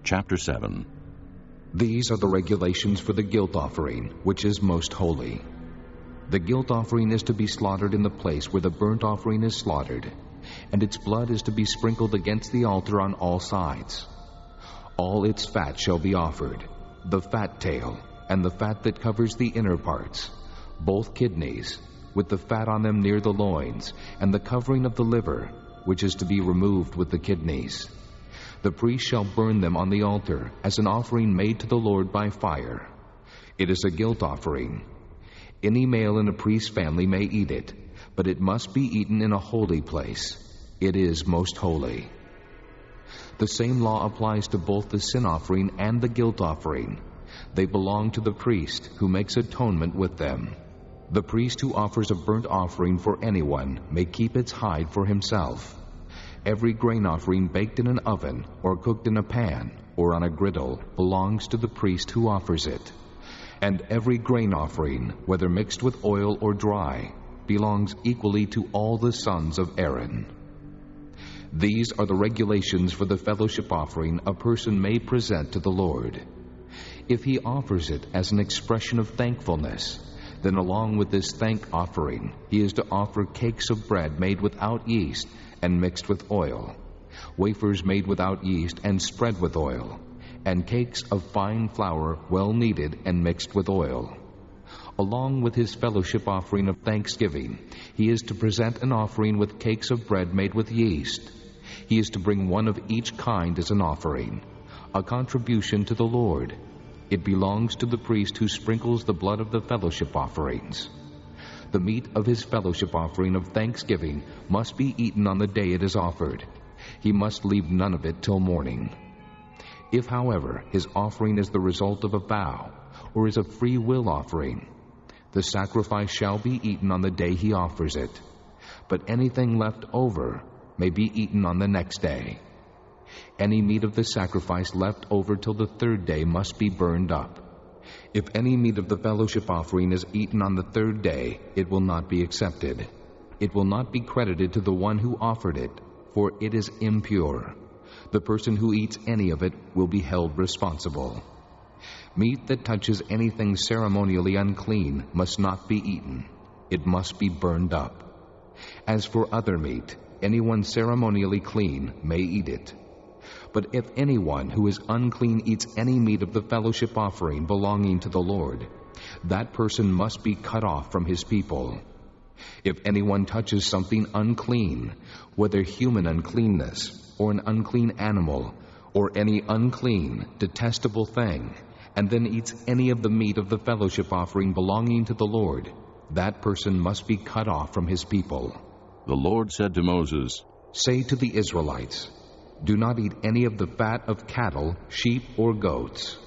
Chapter 7. These are the regulations for the guilt offering, which is most holy. The guilt offering is to be slaughtered in the place where the burnt offering is slaughtered, and its blood is to be sprinkled against the altar on all sides. All its fat shall be offered, the fat tail, and the fat that covers the inner parts, both kidneys, with the fat on them near the loins, and the covering of the liver, which is to be removed with the kidneys. The priest shall burn them on the altar as an offering made to the Lord by fire. It is a guilt offering. Any male in a priest's family may eat it, but it must be eaten in a holy place. It is most holy. The same law applies to both the sin offering and the guilt offering. They belong to the priest who makes atonement with them. The priest who offers a burnt offering for anyone may keep its hide for himself. Every grain offering baked in an oven or cooked in a pan or on a griddle belongs to the priest who offers it. And every grain offering, whether mixed with oil or dry, belongs equally to all the sons of Aaron. These are the regulations for the fellowship offering a person may present to the Lord. If he offers it as an expression of thankfulness, then along with this thank offering, he is to offer cakes of bread made without yeast and mixed with oil, wafers made without yeast and spread with oil, and cakes of fine flour well kneaded and mixed with oil. Along with his fellowship offering of thanksgiving, he is to present an offering with cakes of bread made with yeast. He is to bring one of each kind as an offering, a contribution to the Lord. It belongs to the priest who sprinkles the blood of the fellowship offerings. The meat of his fellowship offering of thanksgiving must be eaten on the day it is offered. He must leave none of it till morning. If, however, his offering is the result of a vow, or is a free will offering, the sacrifice shall be eaten on the day he offers it, but anything left over may be eaten on the next day. Any meat of the sacrifice left over till the third day must be burned up. If any meat of the fellowship offering is eaten on the third day, it will not be accepted. It will not be credited to the one who offered it, for it is impure. The person who eats any of it will be held responsible. Meat that touches anything ceremonially unclean must not be eaten. It must be burned up. As for other meat, anyone ceremonially clean may eat it. But if anyone who is unclean eats any meat of the fellowship offering belonging to the Lord, that person must be cut off from his people. If anyone touches something unclean, whether human uncleanness, or an unclean animal, or any unclean, detestable thing, and then eats any of the meat of the fellowship offering belonging to the Lord, that person must be cut off from his people. The Lord said to Moses, "Say to the Israelites, do not eat any of the fat of cattle, sheep, or goats.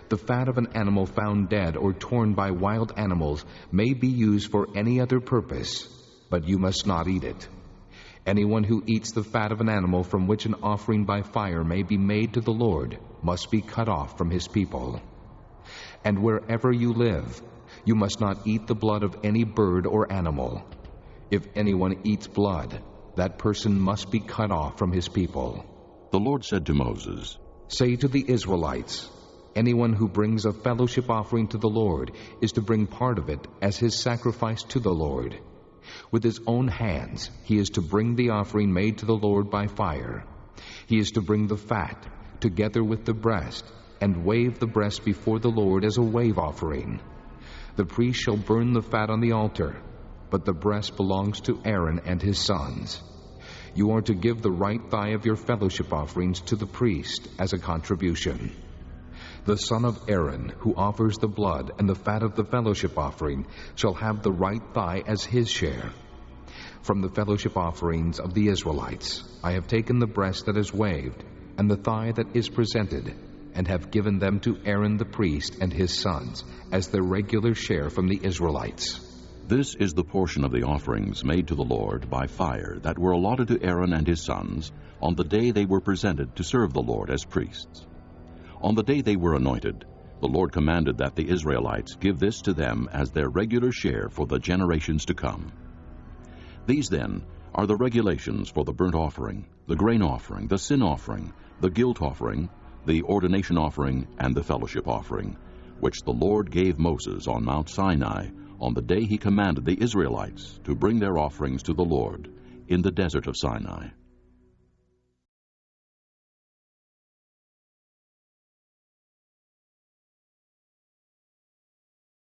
The fat of an animal found dead or torn by wild animals may be used for any other purpose, but you must not eat it. Anyone who eats the fat of an animal from which an offering by fire may be made to the Lord must be cut off from his people. And wherever you live, you must not eat the blood of any bird or animal. If anyone eats blood, that person must be cut off from his people." The Lord said to Moses, "Say to the Israelites, anyone who brings a fellowship offering to the Lord is to bring part of it as his sacrifice to the Lord. With his own hands he is to bring the offering made to the Lord by fire. He is to bring the fat, together with the breast, and wave the breast before the Lord as a wave offering. The priest shall burn the fat on the altar, but the breast belongs to Aaron and his sons. You are to give the right thigh of your fellowship offerings to the priest as a contribution. The son of Aaron, who offers the blood and the fat of the fellowship offering, shall have the right thigh as his share. From the fellowship offerings of the Israelites, I have taken the breast that is waved and the thigh that is presented, and have given them to Aaron the priest and his sons as their regular share from the Israelites." This is the portion of the offerings made to the Lord by fire that were allotted to Aaron and his sons on the day they were presented to serve the Lord as priests. On the day they were anointed, the Lord commanded that the Israelites give this to them as their regular share for the generations to come. These, then, are the regulations for the burnt offering, the grain offering, the sin offering, the guilt offering, the ordination offering and the fellowship offering, which the Lord gave Moses on Mount Sinai on the day he commanded the Israelites to bring their offerings to the Lord in the desert of Sinai.